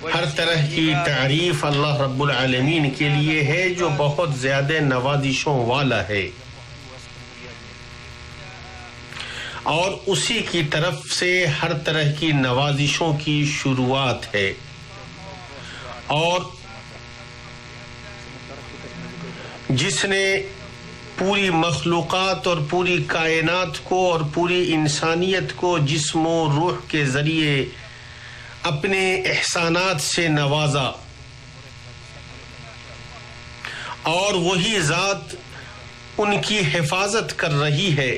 ہر طرح کی تعریف اللہ رب العالمین کے لیے ہے جو بہت زیادہ نوازشوں والا ہے، اور اسی کی طرف سے ہر طرح کی نوازشوں کی شروعات ہے، اور جس نے پوری مخلوقات اور پوری کائنات کو اور پوری انسانیت کو جسم و روح کے ذریعے اپنے احسانات سے نوازا، اور وہی ذات ان کی حفاظت کر رہی ہے۔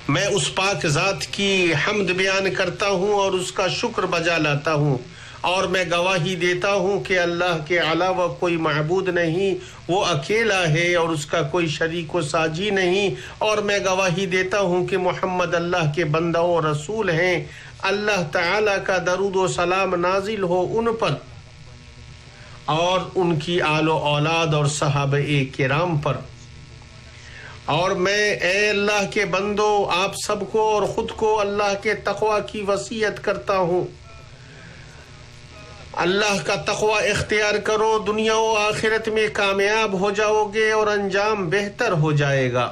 میں اس پاک ذات کی حمد بیان کرتا ہوں اور اس کا شکر بجا لاتا ہوں، اور میں گواہی دیتا ہوں کہ اللہ کے علاوہ کوئی معبود نہیں، وہ اکیلا ہے اور اس کا کوئی شریک و ساجی نہیں، اور میں گواہی دیتا ہوں کہ محمد اللہ کے بندہ و رسول ہیں۔ اللہ تعالی کا درود و سلام نازل ہو ان پر اور ان کی آل و اولاد اور صحابہ کرام پر۔ اور میں اے اللہ کے بندو آپ سب کو اور خود کو اللہ کے تقوی کی وصیت کرتا ہوں۔ اللہ کا تقوی اختیار کرو، دنیا و آخرت میں کامیاب ہو جاؤ گے اور انجام بہتر ہو جائے گا۔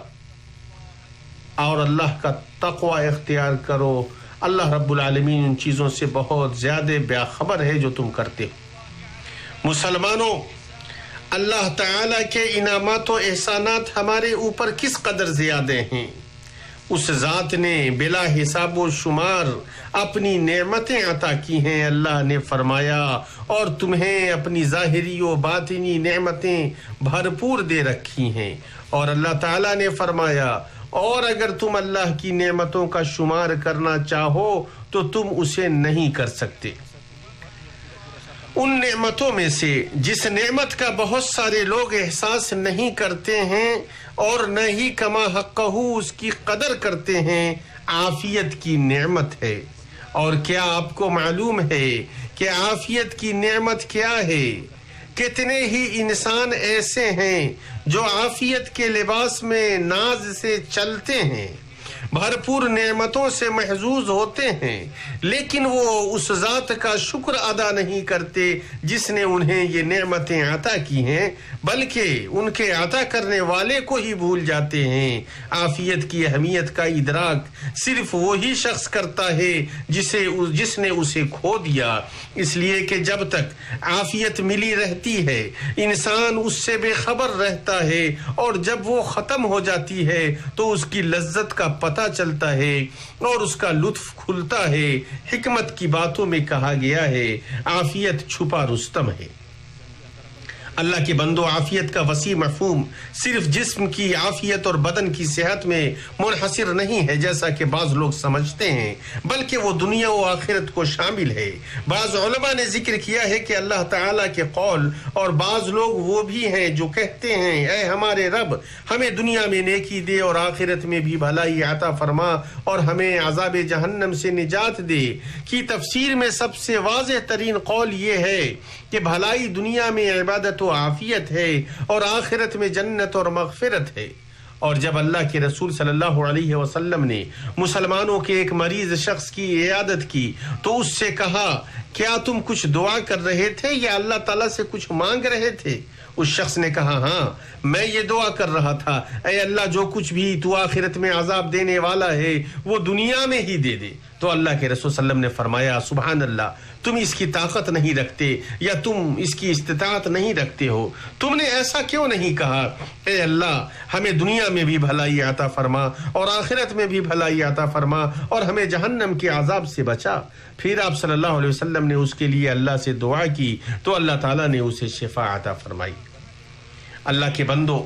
اور اللہ کا تقوی اختیار کرو، اللہ رب العالمین ان چیزوں سے بہت زیادہ باخبر ہے جو تم کرتے ہو۔ مسلمانوں، اللہ تعالی کے انعامات و احسانات ہمارے اوپر کس قدر زیادہ ہیں۔ اس ذات نے بلا حساب و شمار اپنی نعمتیں عطا کی ہیں۔ اللہ نے فرمایا اور تمہیں اپنی ظاہری و باطنی نعمتیں بھرپور دے رکھی ہیں، اور اللہ تعالیٰ نے فرمایا اور اگر تم اللہ کی نعمتوں کا شمار کرنا چاہو تو تم اسے نہیں کر سکتے۔ ان نعمتوں میں سے جس نعمت کا بہت سارے لوگ احساس نہیں کرتے ہیں اور نہ ہی کما حقہ اس کی قدر کرتے ہیں، عافیت کی نعمت ہے۔ اور کیا آپ کو معلوم ہے کہ عافیت کی نعمت کیا ہے؟ کتنے ہی انسان ایسے ہیں جو عافیت کے لباس میں ناز سے چلتے ہیں، بھرپور نعمتوں سے محظوظ ہوتے ہیں، لیکن وہ اس ذات کا شکر ادا نہیں کرتے جس نے انہیں یہ نعمتیں عطا کی ہیں، بلکہ ان کے عطا کرنے والے کو ہی بھول جاتے ہیں۔ عافیت کی اہمیت کا ادراک صرف وہی شخص کرتا ہے جس نے اسے کھو دیا، اس لیے کہ جب تک عافیت ملی رہتی ہے انسان اس سے بے خبر رہتا ہے، اور جب وہ ختم ہو جاتی ہے تو اس کی لذت کا پتہ چلتا ہے اور اس کا لطف کھلتا ہے۔ حکمت کی باتوں میں کہا گیا ہے عافیت چھپا رستم ہے۔ اللہ کے بندو، عافیت کا وسیع مفہوم صرف جسم کی عافیت اور بدن کی صحت میں منحصر نہیں ہے جیسا کہ بعض لوگ سمجھتے ہیں، بلکہ وہ دنیا و آخرت کو شامل ہے۔ بعض علماء نے ذکر کیا ہے کہ اللہ تعالیٰ کے قول، اور بعض لوگ وہ بھی ہیں جو کہتے ہیں اے ہمارے رب ہمیں دنیا میں نیکی دے اور آخرت میں بھی بھلائی عطا فرما اور ہمیں عذاب جہنم سے نجات دے، کی تفسیر میں سب سے واضح ترین قول یہ ہے کہ بھلائی دنیا میں عبادت و عافیت ہے اور آخرت میں جنت اور مغفرت ہے۔ اور جب اللہ کے رسول صلی اللہ علیہ وسلم نے مسلمانوں کے ایک مریض شخص کی عیادت کی تو اس سے کہا کیا تم کچھ دعا کر رہے تھے یا اللہ تعالیٰ سے کچھ مانگ رہے تھے؟ اس شخص نے کہا ہاں میں یہ دعا کر رہا تھا، اے اللہ جو کچھ بھی تو آخرت میں عذاب دینے والا ہے وہ دنیا میں ہی دے دے۔ تو اللہ کے رسول صلی اللہ علیہ وسلم نے فرمایا سبحان اللہ، تم اس کی طاقت نہیں رکھتے یا تم اس کی استطاعت نہیں رکھتے ہو، تم نے ایسا کیوں نہیں کہا اے اللہ ہمیں دنیا میں بھی بھلائی عطا فرما اور آخرت میں بھی بھلائی عطا فرما اور ہمیں جہنم کے عذاب سے بچا۔ پھر آپ صلی اللہ علیہ وسلم نے اس کے لیے اللہ سے دعا کی تو اللہ تعالیٰ نے اسے شفا عطا فرمائی۔ اللہ کے بندو،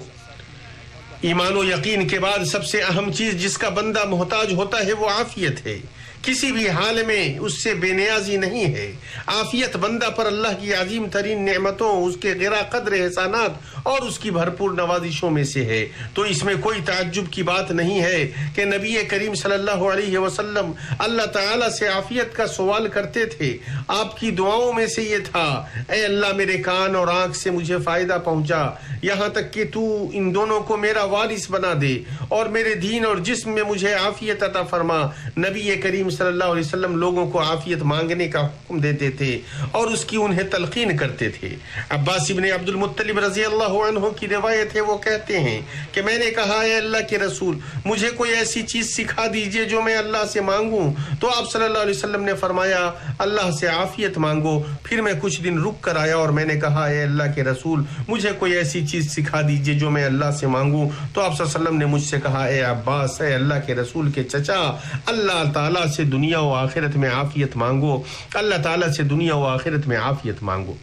ایمان و یقین کے بعد سب سے اہم چیز جس کا بندہ محتاج ہوتا ہے وہ عافیت ہے۔ کسی بھی حال میں اس سے بے نیازی نہیں ہے۔ عافیت بندہ پر اللہ کی عظیم ترین نعمتوں، اس کے غیر قدر احسانات اور اس کی بھرپور نوازشوں میں سے ہے۔ تو اس میں کوئی تعجب کی بات نہیں ہے کہ نبی کریم صلی اللہ علیہ وسلم اللہ تعالیٰ سے عافیت کا سوال کرتے تھے۔ آپ کی دعاؤں میں سے یہ تھا، اے اللہ میرے کان اور آنکھ سے مجھے فائدہ پہنچا، یہاں تک کہ تو ان دونوں کو میرا وارث بنا دے، اور میرے دین اور جسم میں مجھے عافیت عطا فرما۔ نبی کریم صلی اللہ علیہ وسلم لوگوں کو عافیت مانگنے کا حکم دیتے تھے اور اس کی انہیں تلقین کرتے تھے۔ عباس ابن عبد المطلب رضی اللہ عنہ کی روایت ہے، وہ کہتے ہیں کہ میں نے کہا، اے اللہ کے رسول، مجھے کوئی ایسی چیز سکھا دیجئے جو میں اللہ سے مانگوں۔ تو آپ صلی اللہ علیہ وسلم نے فرمایا، اللہ سے عافیت مانگو۔ پھر میں کچھ دن رک کر آیا اور میں نے کہا، اے اللہ کے رسول، مجھے کوئی ایسی چیز سکھا دیجئے جو میں اللہ سے مانگوں۔ تو آپ صلی اللہ علیہ وسلم نے مجھ سے کہا، اے عباس، اے اللہ کے رسول کے چچا، اللہ تعالیٰ سے دنیا و آخرت میں عافیت مانگو، اللہ تعالیٰ سے دنیا و آخرت میں عافیت مانگو۔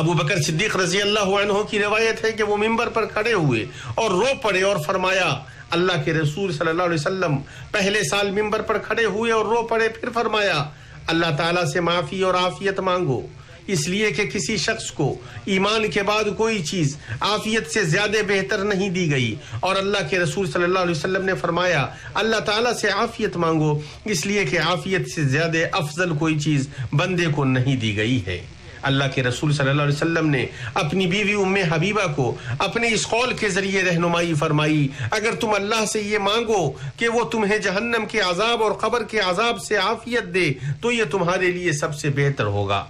ابو بکر صدیق رضی اللہ عنہ کی روایت ہے کہ وہ منبر پر کھڑے ہوئے اور رو پڑے اور فرمایا، اللہ کے رسول صلی اللہ علیہ وسلم پہلے سال منبر پر کھڑے ہوئے اور رو پڑے، پھر فرمایا، اللہ تعالیٰ سے معافی اور عافیت مانگو، اس لیے کہ کسی شخص کو ایمان کے بعد کوئی چیز عافیت سے زیادہ بہتر نہیں دی گئی، اور اللہ کے رسول صلی اللہ علیہ وسلم نے فرمایا، اللہ تعالیٰ سے عافیت مانگو، اس لیے کہ عافیت سے زیادہ افضل کوئی چیز بندے کو نہیں دی گئی ہے۔ اللہ کے رسول صلی اللہ علیہ وسلم نے اپنی بیوی ام حبیبہ کو اپنے اس قول کے ذریعے رہنمائی فرمائی، اگر تم اللہ سے یہ مانگو کہ وہ تمہیں جہنم کے عذاب اور قبر کے عذاب سے عافیت دے تو یہ تمہارے لیے سب سے بہتر ہوگا۔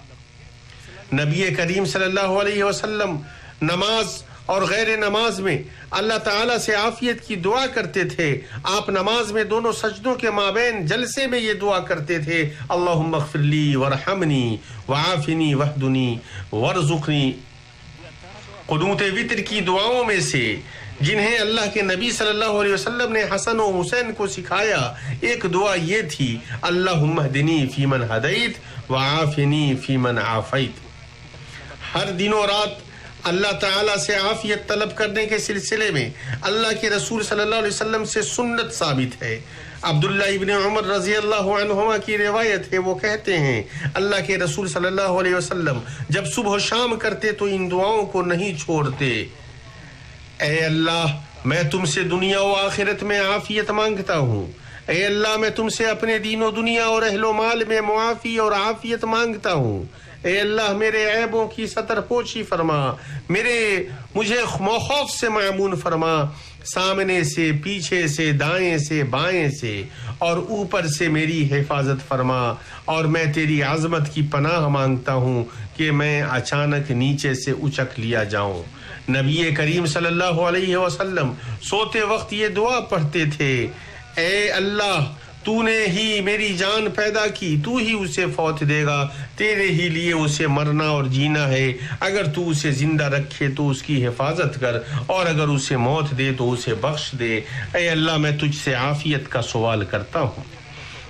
نبی کریم صلی اللہ علیہ وسلم نماز اور غیر نماز میں اللہ تعالیٰ سے عافیت کی دعا کرتے تھے۔ آپ نماز میں دونوں سجدوں کے مابین جلسے میں یہ دعا کرتے تھے، اللہم اغفر لی ورحمنی وعافنی وحدنی ورزقنی۔ قنوت وتر کی دعاؤں میں سے جنہیں اللہ کے نبی صلی اللہ علیہ وسلم نے حسن و حسین کو سکھایا، ایک دعا یہ تھی، اللہم اہدنی فی من ہدیت وعافنی فی من عافیت۔ ہر دن و رات اللہ تعالیٰ سے عافیت طلب کرنے کے سلسلے میں اللہ کے رسول صلی اللہ علیہ وسلم سے سنت ثابت ہے۔ عبداللہ ابن عمر رضی اللہ عنہما کی روایت ہے، وہ کہتے ہیں، اللہ کے رسول صلی اللہ علیہ وسلم جب صبح و شام کرتے تو ان دعاؤں کو نہیں چھوڑتے، اے اللہ میں تم سے دنیا و آخرت میں عافیت مانگتا ہوں، اے اللہ میں تم سے اپنے دین و دنیا اور اہل و مال میں معافی اور عافیت مانگتا ہوں، اے اللہ میرے عیبوں کی ستر پوشی فرما، مجھے خوف سے معمون فرما، سامنے سے، پیچھے سے، دائیں سے، بائیں سے اور اوپر سے میری حفاظت فرما، اور میں تیری عظمت کی پناہ مانگتا ہوں کہ میں اچانک نیچے سے اچک لیا جاؤں۔ نبی کریم صلی اللہ علیہ وسلم سوتے وقت یہ دعا پڑھتے تھے، اے اللہ تو نے ہی میری جان پیدا کی، تو ہی اسے فوت دے گا، تیرے ہی لیے اسے مرنا اور جینا ہے، اگر تو اسے زندہ رکھے تو اس کی حفاظت کر، اور اگر اسے موت دے تو اسے بخش دے، اے اللہ میں تجھ سے عافیت کا سوال کرتا ہوں۔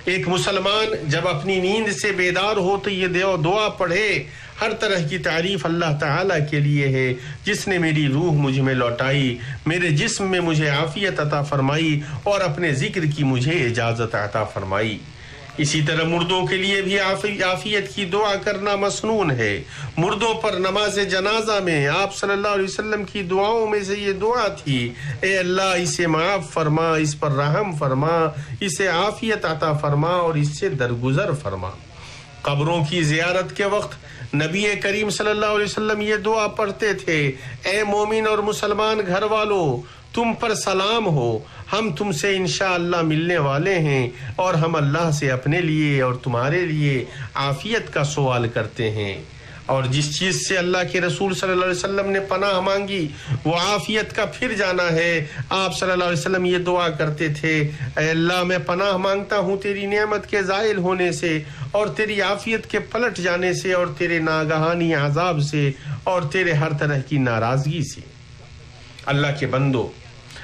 ایک مسلمان جب اپنی نیند سے بیدار ہو تو یہ دعا پڑھے، ہر طرح کی تعریف اللہ تعالیٰ کے لیے ہے جس نے میری روح مجھ میں لوٹائی، میرے جسم میں مجھے عافیت عطا فرمائی اور اپنے ذکر کی مجھے اجازت عطا فرمائی۔ اسی طرح مردوں کے لیے بھی عافیت کی دعا کرنا مسنون ہے۔ مردوں پر نماز جنازہ میں آپ صلی اللہ علیہ وسلم کی دعاؤں میں سے یہ دعا تھی، اے اللہ اسے معاف فرما، اس پر رحم فرما، اسے عافیت عطا فرما اور اس سے درگزر فرما۔ قبروں کی زیارت کے وقت نبی کریم صلی اللہ علیہ وسلم یہ دعا پڑھتے تھے، اے مومن اور مسلمان گھر والوں، تم پر سلام ہو، ہم تم سے انشاءاللہ ملنے والے ہیں اور ہم اللہ سے اپنے لیے اور تمہارے لیے عافیت کا سوال کرتے ہیں۔ اور جس چیز سے اللہ کے رسول صلی اللہ علیہ وسلم نے پناہ مانگی وہ عافیت کا پھر جانا ہے۔ آپ صلی اللہ علیہ وسلم یہ دعا کرتے تھے، اے اللہ میں پناہ مانگتا ہوں تیری نعمت کے زائل ہونے سے اور تیری عافیت کے پلٹ جانے سے اور تیرے ناگہانی عذاب سے اور تیرے ہر طرح کی ناراضگی سے۔ اللہ کے بندو،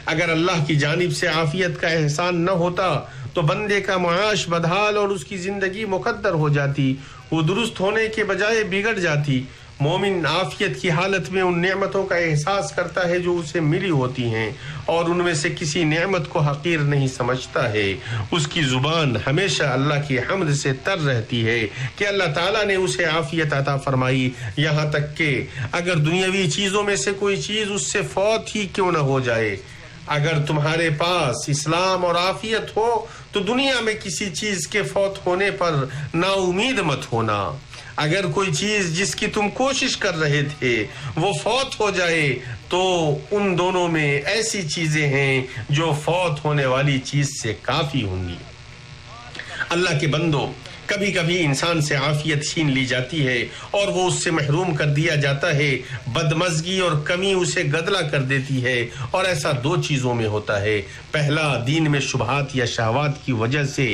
اگر اللہ کی جانب سے عافیت کا احسان نہ ہوتا تو بندے کا معاش بدحال اور اس کی زندگی مقدر ہو جاتی، وہ درست ہونے کے بجائے بگڑ جاتی۔ مومن عافیت کی حالت میں ان نعمتوں کا احساس کرتا ہے جو اسے ملی ہوتی ہیں اور ان میں سے کسی نعمت کو حقیر نہیں سمجھتا ہے. اس کی زبان ہمیشہ اللہ کی حمد سے تر رہتی ہے کہ اللہ تعالیٰ نے اسے عافیت عطا فرمائی، یہاں تک کہ اگر دنیاوی چیزوں میں سے کوئی چیز اس سے فوت ہی کیوں نہ ہو جائے. اگر تمہارے پاس اسلام اور عافیت ہو تو دنیا میں کسی چیز کے فوت ہونے پر نا امید مت ہونا. اگر کوئی چیز جس کی تم کوشش کر رہے تھے وہ فوت ہو جائے تو ان دونوں میں ایسی چیزیں ہیں جو فوت ہونے والی چیز سے کافی ہوں گی. اللہ کے بندو، کبھی کبھی انسان سے عافیت چھین لی جاتی ہے اور وہ اس سے محروم کر دیا جاتا ہے. بدمزگی اور کمی اسے گدلا کر دیتی ہے، اور ایسا دو چیزوں میں ہوتا ہے. پہلا، دین میں شبہات یا شہوات کی وجہ سے.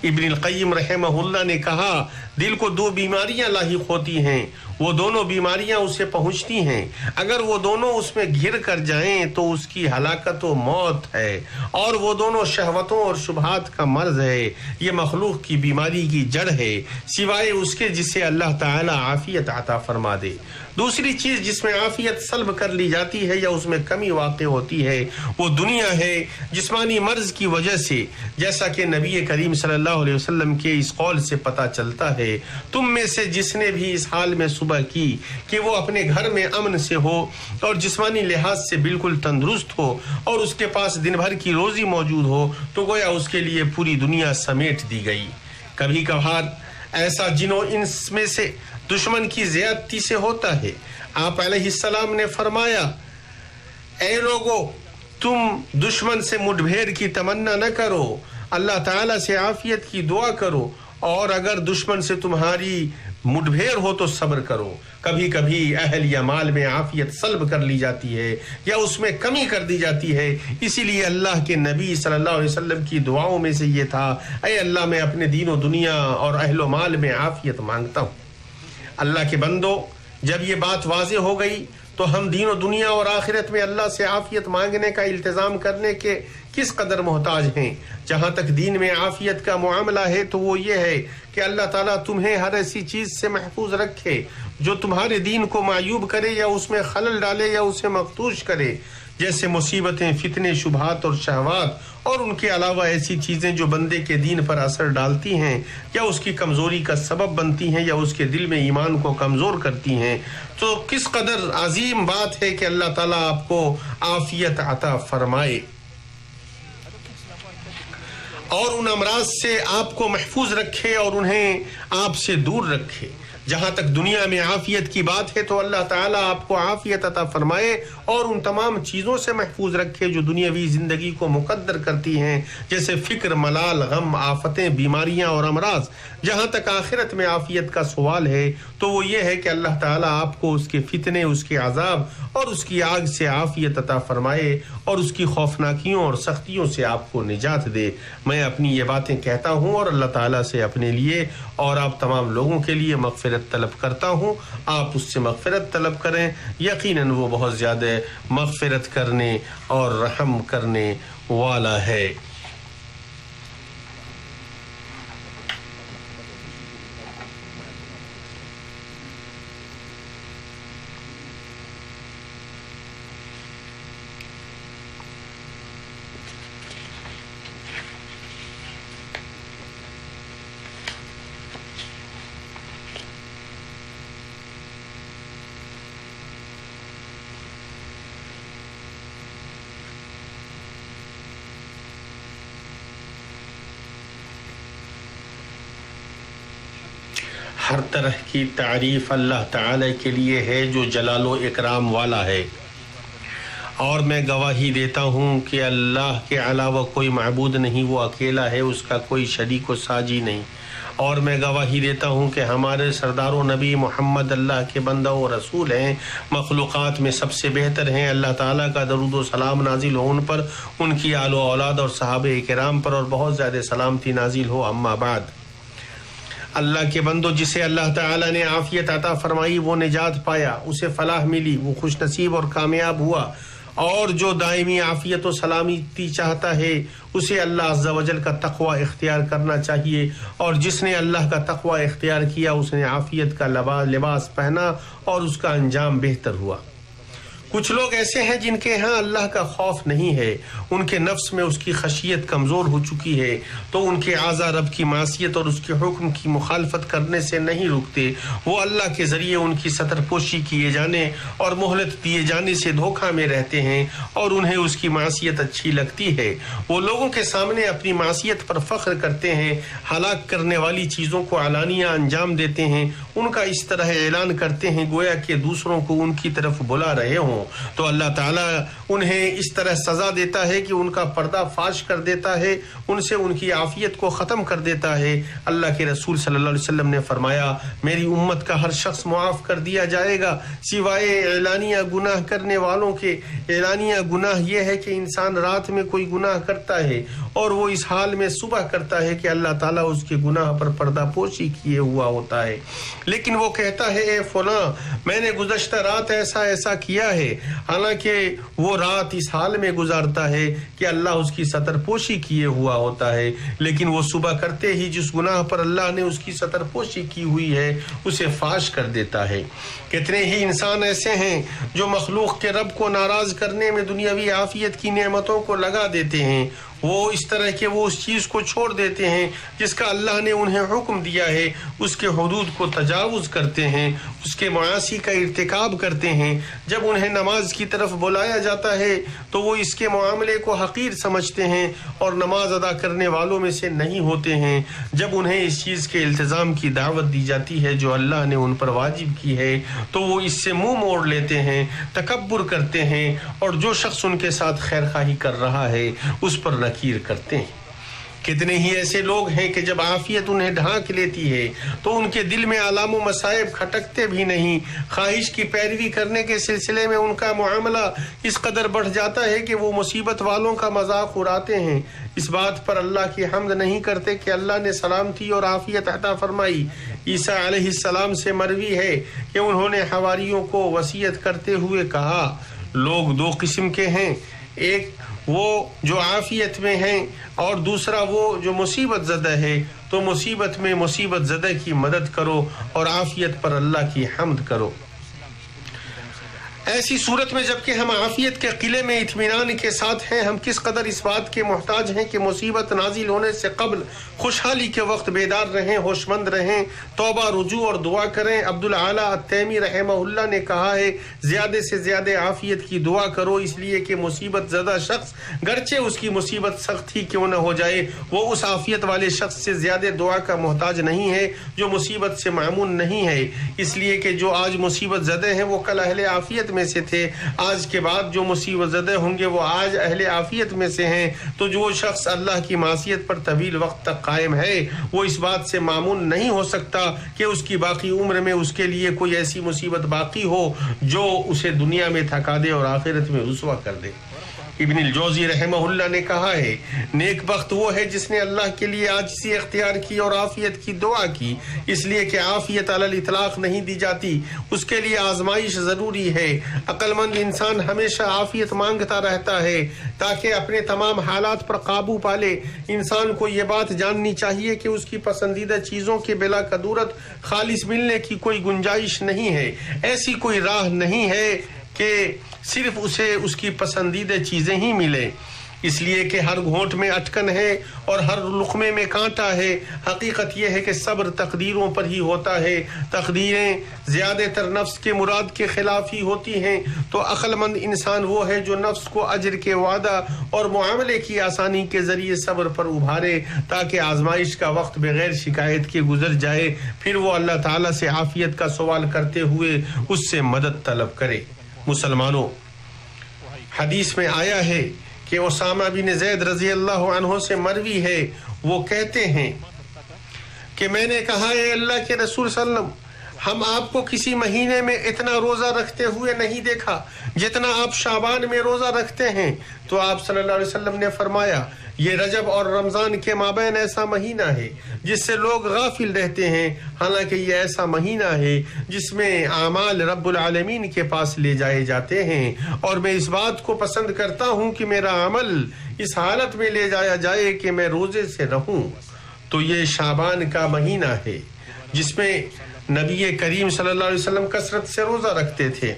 ابن القیم رحمہ اللہ نے کہا دل کو دو بیماریاں لاحق ہوتی ہیں، وہ دونوں بیماریاں اسے پہنچتی ہیں. اگر وہ دونوں اس میں گھر کر جائیں تو اس کی ہلاکت و موت ہے، اور وہ دونوں شہوتوں اور شبہات کا مرض ہے. یہ مخلوق کی بیماری کی جڑ ہے سوائے اس کے جسے اللہ تعالی عافیت عطا فرما دے. دوسری چیز جس میں عافیت سلب کر لی جاتی ہے یا اس میں کمی واقع ہوتی ہے وہ دنیا ہے. جسمانی مرض کی وجہ سے، جیسا کہ نبی کریم صلی اللہ علیہ وسلم کے اس قول سے پتہ چلتا ہے، تم میں سے جس نے بھی اس حال میں صبح کی کہ وہ اپنے گھر میں امن سے ہو اور جسمانی لحاظ سے بالکل تندرست ہو اور اس کے پاس دن بھر کی روزی موجود ہو، تو گویا اس کے لیے پوری دنیا سمیٹ دی گئی. کبھی کبھار ایسا جنو انس میں سے دشمن کی زیادتی سے ہوتا ہے. آپ علیہ السلام نے فرمایا، اے لوگو، تم دشمن سے مٹبھیڑ کی تمنا نہ کرو، اللہ تعالیٰ سے عافیت کی دعا کرو، اور اگر دشمن سے تمہاری مٹبھیڑ ہو تو صبر کرو. کبھی کبھی اہل یا مال میں عافیت سلب کر لی جاتی ہے یا اس میں کمی کر دی جاتی ہے. اسی لیے اللہ کے نبی صلی اللہ علیہ وسلم کی دعاؤں میں سے یہ تھا، اے اللہ میں اپنے دین و دنیا اور اہل و مال میں عافیت مانگتا ہوں. اللہ کے بندو، جب یہ بات واضح ہو گئی تو ہم دین و دنیا اور آخرت میں اللہ سے عافیت مانگنے کا التزام کرنے کے کس قدر محتاج ہیں. جہاں تک دین میں عافیت کا معاملہ ہے تو وہ یہ ہے کہ اللہ تعالیٰ تمہیں ہر ایسی چیز سے محفوظ رکھے جو تمہارے دین کو معیوب کرے یا اس میں خلل ڈالے یا اسے مفتوش کرے، جیسے مصیبتیں، فتنے، شبہات اور شہوات، اور ان کے علاوہ ایسی چیزیں جو بندے کے دین پر اثر ڈالتی ہیں یا اس کی کمزوری کا سبب بنتی ہیں یا اس کے دل میں ایمان کو کمزور کرتی ہیں. تو کس قدر عظیم بات ہے کہ اللہ تعالیٰ آپ کو عافیت عطا فرمائے اور ان امراض سے آپ کو محفوظ رکھے اور انہیں آپ سے دور رکھے. جہاں تک دنیا میں عافیت کی بات ہے تو اللہ تعالیٰ آپ کو عافیت عطا فرمائے اور ان تمام چیزوں سے محفوظ رکھے جو دنیاوی زندگی کو مقدر کرتی ہیں، جیسے فکر، ملال، غم، آفتیں، بیماریاں اور امراض. جہاں تک آخرت میں عافیت کا سوال ہے تو وہ یہ ہے کہ اللہ تعالیٰ آپ کو اس کے فتنے، اس کے عذاب اور اس کی آگ سے عافیت عطا فرمائے اور اس کی خوفناکیوں اور سختیوں سے آپ کو نجات دے. میں اپنی یہ باتیں کہتا ہوں اور اللہ تعالیٰ سے اپنے لیے اور آپ تمام لوگوں کے لیے مغفرت طلب کرتا ہوں. آپ اس سے مغفرت طلب کریں، یقیناً وہ بہت زیادہ مغفرت کرنے اور رحم کرنے والا ہے. ہر طرح کی تعریف اللہ تعالی کے لیے ہے جو جلال و اکرام والا ہے، اور میں گواہی دیتا ہوں کہ اللہ کے علاوہ کوئی معبود نہیں، وہ اکیلا ہے، اس کا کوئی شریک و ساجی نہیں. اور میں گواہی دیتا ہوں کہ ہمارے سردار و نبی محمد اللہ کے بندہ و رسول ہیں، مخلوقات میں سب سے بہتر ہیں. اللہ تعالیٰ کا درود و سلام نازل ہو ان پر، ان کی آل و اولاد اور صحابہ کرام پر، اور بہت زیادہ سلامتی نازل ہو. اما بعد، اللہ کے بندو، جسے اللہ تعالیٰ نے عافیت عطا فرمائی وہ نجات پایا، اسے فلاح ملی، وہ خوش نصیب اور کامیاب ہوا. اور جو دائمی عافیت و سلامتی چاہتا ہے اسے اللہ عز و جل کا تقوی اختیار کرنا چاہیے، اور جس نے اللہ کا تقوی اختیار کیا اس نے عافیت کا لباس پہنا اور اس کا انجام بہتر ہوا۔ کچھ لوگ ایسے ہیں جن کے ہاں اللہ کا خوف نہیں ہے، ان کے نفس میں اس کی خشیت کمزور ہو چکی ہے، تو ان کے اعضاء رب کی معصیت اور اس کے حکم کی مخالفت کرنے سے نہیں رکتے، وہ اللہ کے ذریعے ان کی ستر پوشی کیے جانے اور مہلت دیے جانے سے دھوکہ میں رہتے ہیں اور انہیں اس کی معصیت اچھی لگتی ہے۔ وہ لوگوں کے سامنے اپنی معصیت پر فخر کرتے ہیں، ہلاک کرنے والی چیزوں کو علانیہ انجام دیتے ہیں، ان کا اس طرح اعلان کرتے ہیں گویا کہ دوسروں کو ان کی طرف بلا رہے ہوں، تو اللہ تعالیٰ انہیں اس طرح سزا دیتا ہے کہ ان کا پردہ فاش کر دیتا ہے، ان سے ان کی عافیت کو ختم کر دیتا ہے۔ اللہ کے رسول صلی اللہ علیہ وسلم نے فرمایا میری امت کا ہر شخص معاف کر دیا جائے گا سوائے اعلانیہ گناہ کرنے والوں کے۔ اعلانیہ گناہ یہ ہے کہ انسان رات میں کوئی گناہ کرتا ہے اور وہ اس حال میں صبح کرتا ہے کہ اللہ تعالیٰ اس کے گناہ پر پردہ پوشی کیے ہوا ہوتا ہے، لیکن وہ کہتا ہے اے فلاں میں نے گزشتہ رات ایسا ایسا کیا ہے، حالانکہ وہ رات اس حال میں گزارتا ہے کہ اللہ اس کی ستر پوشی کیے ہوا ہوتا ہے، لیکن وہ صبح کرتے ہی جس گناہ پر اللہ نے اس کی ستر پوشی کی ہوئی ہے اسے فاش کر دیتا ہے۔ کتنے ہی انسان ایسے ہیں جو مخلوق کے رب کو ناراض کرنے میں دنیاوی عافیت کی نعمتوں کو لگا دیتے ہیں، وہ اس طرح کہ وہ اس چیز کو چھوڑ دیتے ہیں جس کا اللہ نے انہیں حکم دیا ہے، اس کے حدود کو تجاوز کرتے ہیں، اس کے معاصی کا ارتکاب کرتے ہیں۔ جب انہیں نماز کی طرف بلایا جاتا ہے تو وہ اس کے معاملے کو حقیر سمجھتے ہیں اور نماز ادا کرنے والوں میں سے نہیں ہوتے ہیں۔ جب انہیں اس چیز کے التزام کی دعوت دی جاتی ہے جو اللہ نے ان پر واجب کی ہے تو وہ اس سے منہ موڑ لیتے ہیں، تکبر کرتے ہیں، اور جو شخص ان کے ساتھ خیر خواہی کر رہا ہے اس پر نکیر کرتے ہیں۔ کتنے ہی ایسے لوگ ہیں کہ جب عافیت انہیں ڈھانک لیتی ہے تو ان کے دل میں آلام و مصائب کھٹکتے بھی نہیں۔ خواہش کی پیروی کرنے کے سلسلے میں ان کا معاملہ اس قدر بڑھ جاتا ہے کہ وہ مصیبت والوں کا مذاق اڑاتے ہیں، اس بات پر اللہ کی حمد نہیں کرتے کہ اللہ نے سلامتی اور عافیت عطا فرمائی۔ عیسیٰ علیہ السلام سے مروی ہے کہ انہوں نے حواریوں کو وصیت کرتے ہوئے کہا لوگ دو قسم کے ہیں، ایک وہ جو عافیت میں ہیں اور دوسرا وہ جو مصیبت زدہ ہے، تو مصیبت میں مصیبت زدہ کی مدد کرو اور عافیت پر اللہ کی حمد کرو۔ ایسی صورت میں جبکہ ہم عافیت کے قلعے میں اطمینان کے ساتھ ہیں، ہم کس قدر اس بات کے محتاج ہیں کہ مصیبت نازل ہونے سے قبل خوشحالی کے وقت بیدار رہیں، ہوش مند رہیں، توبہ رجوع اور دعا کریں۔ عبدالعالی التیمی رحمہ اللہ نے کہا ہے زیادہ سے زیادہ عافیت کی دعا کرو، اس لیے کہ مصیبت زدہ شخص گرچہ اس کی مصیبت سخت ہی کیوں نہ ہو جائے وہ اس عافیت والے شخص سے زیادہ دعا کا محتاج نہیں ہے جو مصیبت سے معمون نہیں ہے، اس لیے کہ جو آج مصیبت زدہ ہیں وہ کل اہل عافیت میں سے تھے، آج کے بعد جو مصیبت زدہ ہوں گے وہ آج اہل عافیت میں سے ہیں۔ تو جو شخص اللہ کی معصیت پر طویل وقت تک قائم ہے وہ اس بات سے معمون نہیں ہو سکتا کہ اس کی باقی عمر میں اس کے لیے کوئی ایسی مصیبت باقی ہو جو اسے دنیا میں تھکا دے اور آخرت میں رسوا کر دے۔ ابن الجوزی رحمہ اللہ نے کہا ہے نیک بخت وہ ہے جس نے اللہ کے لیے عاجزی اختیار کی اور عافیت کی دعا کی، اس لیے کہ عافیت علی الاطلاق نہیں دی جاتی، اس کے لیے آزمائش ضروری ہے۔ عقل مند انسان ہمیشہ عافیت مانگتا رہتا ہے تاکہ اپنے تمام حالات پر قابو پالے۔ انسان کو یہ بات جاننی چاہیے کہ اس کی پسندیدہ چیزوں کے بلا کدورت خالص ملنے کی کوئی گنجائش نہیں ہے، ایسی کوئی راہ نہیں ہے کہ صرف اسے اس کی پسندیدہ چیزیں ہی ملے، اس لیے کہ ہر گھونٹ میں اٹکن ہے اور ہر لقمے میں کانٹا ہے۔ حقیقت یہ ہے کہ صبر تقدیروں پر ہی ہوتا ہے، تقدیریں زیادہ تر نفس کے مراد کے خلاف ہی ہوتی ہیں، تو عقل مند انسان وہ ہے جو نفس کو اجر کے وعدہ اور معاملے کی آسانی کے ذریعے صبر پر ابھارے تاکہ آزمائش کا وقت بغیر شکایت کے گزر جائے، پھر وہ اللہ تعالیٰ سے عافیت کا سوال کرتے ہوئے اس سے مدد طلب کرے۔ مسلمانوں، حدیث میں آیا ہے کہ اسامہ بن زید رضی اللہ عنہ سے مروی ہے، وہ کہتے ہیں کہ میں نے کہا اے اللہ کے رسول صلی اللہ علیہ وسلم، ہم آپ کو کسی مہینے میں اتنا روزہ رکھتے ہوئے نہیں دیکھا جتنا آپ شعبان میں روزہ رکھتے ہیں۔ تو آپ صلی اللہ علیہ وسلم نے فرمایا یہ رجب اور رمضان کے مابین ایسا مہینہ ہے جس سے لوگ غافل رہتے ہیں، حالانکہ یہ ایسا مہینہ ہے جس میں اعمال رب العالمین کے پاس لے جائے جاتے ہیں، اور میں اس بات کو پسند کرتا ہوں کہ میرا عمل اس حالت میں لے جایا جائے کہ میں روزے سے رہوں۔ تو یہ شعبان کا مہینہ ہے جس میں نبی کریم صلی اللہ علیہ وسلم کثرت سے روزہ رکھتے تھے۔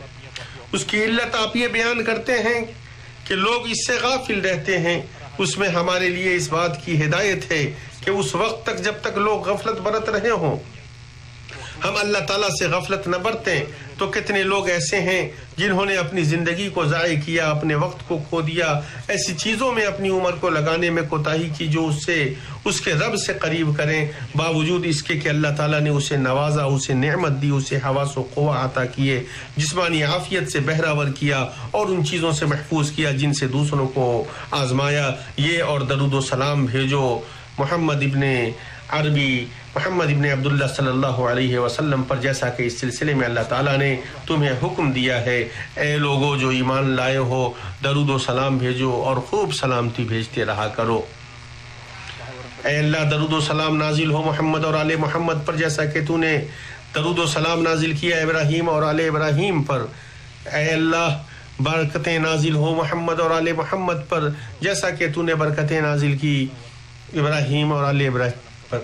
اس کی علت آپ یہ بیان کرتے ہیں کہ لوگ اس سے غافل رہتے ہیں۔ اس میں ہمارے لیے اس بات کی ہدایت ہے کہ اس وقت تک جب تک لوگ غفلت برت رہے ہوں ہم اللہ تعالیٰ سے غفلت نہ برتیں۔ تو کتنے لوگ ایسے ہیں جنہوں نے اپنی زندگی کو ضائع کیا، اپنے وقت کو کھو دیا، ایسی چیزوں میں اپنی عمر کو لگانے میں کوتاہی کی جو اس کے رب سے قریب کریں، باوجود اس کے کہ اللہ تعالیٰ نے اسے نوازا، اسے نعمت دی، اسے حواس و قوہ عطا کیے، جسمانی عافیت سے بہراور کیا اور ان چیزوں سے محفوظ کیا جن سے دوسروں کو آزمایا۔ یہ اور درود و سلام بھیجو محمد ابن عربی، محمد ابن عبداللہ صلی اللہ علیہ وسلم پر، جیسا کہ اس سلسلے میں اللہ تعالیٰ نے تمہیں حکم دیا ہے۔ اے لوگو جو ایمان لائے ہو، درود و سلام بھیجو اور خوب سلامتی بھیجتے رہا کرو۔ اے اللہ درود و سلام نازل ہو محمد اور آل محمد پر، جیسا کہ تو نے درود و سلام نازل کیا ابراہیم اور آل ابراہیم پر۔ اے اللہ برکتیں نازل ہو محمد اور آل محمد پر، جیسا کہ تو نے برکتیں نازل کی ابراہیم اور آل ابراہیم پر۔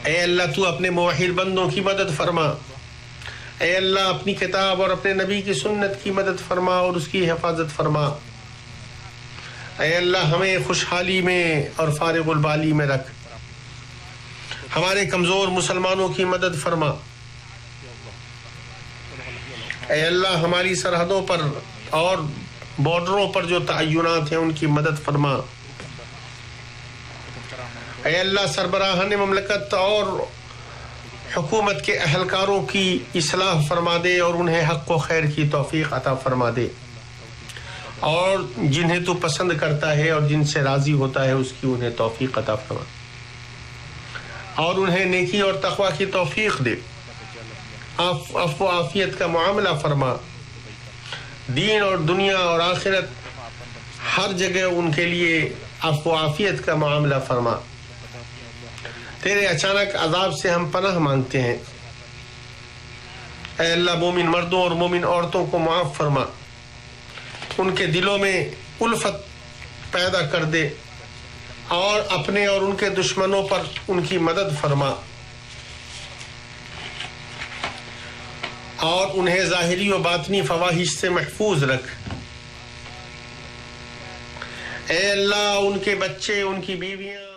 اے اللہ تو اپنے موحد بندوں کی مدد فرما۔ اے اللہ اپنی کتاب اور اپنے نبی کی سنت کی مدد فرما اور اس کی حفاظت فرما۔ اے اللہ ہمیں خوشحالی میں اور فارغ البالی میں رکھ، ہمارے کمزور مسلمانوں کی مدد فرما۔ اے اللہ ہماری سرحدوں پر اور بارڈروں پر جو تعینات ہیں ان کی مدد فرما۔ اے اللہ سربراہان مملکت اور حکومت کے اہلکاروں کی اصلاح فرما دے اور انہیں حق و خیر کی توفیق عطا فرما دے، اور جنہیں تو پسند کرتا ہے اور جن سے راضی ہوتا ہے اس کی انہیں توفیق عطا فرما، اور انہیں نیکی اور تقوی کی توفیق دے۔ عفو و عافیت کا معاملہ فرما، دین اور دنیا اور آخرت ہر جگہ ان کے لیے عفو و عافیت کا معاملہ فرما۔ تیرے اچانک عذاب سے ہم پناہ مانگتے ہیں۔ اے اللہ مومن مردوں اور مومن عورتوں کو معاف فرما، ان کے دلوں میں الفت پیدا کر دے اور اپنے اور ان کے دشمنوں پر ان کی مدد فرما، اور انہیں ظاہری و باطنی فواحش سے محفوظ رکھ۔ اے اللہ ان کے بچے، ان کی بیویاں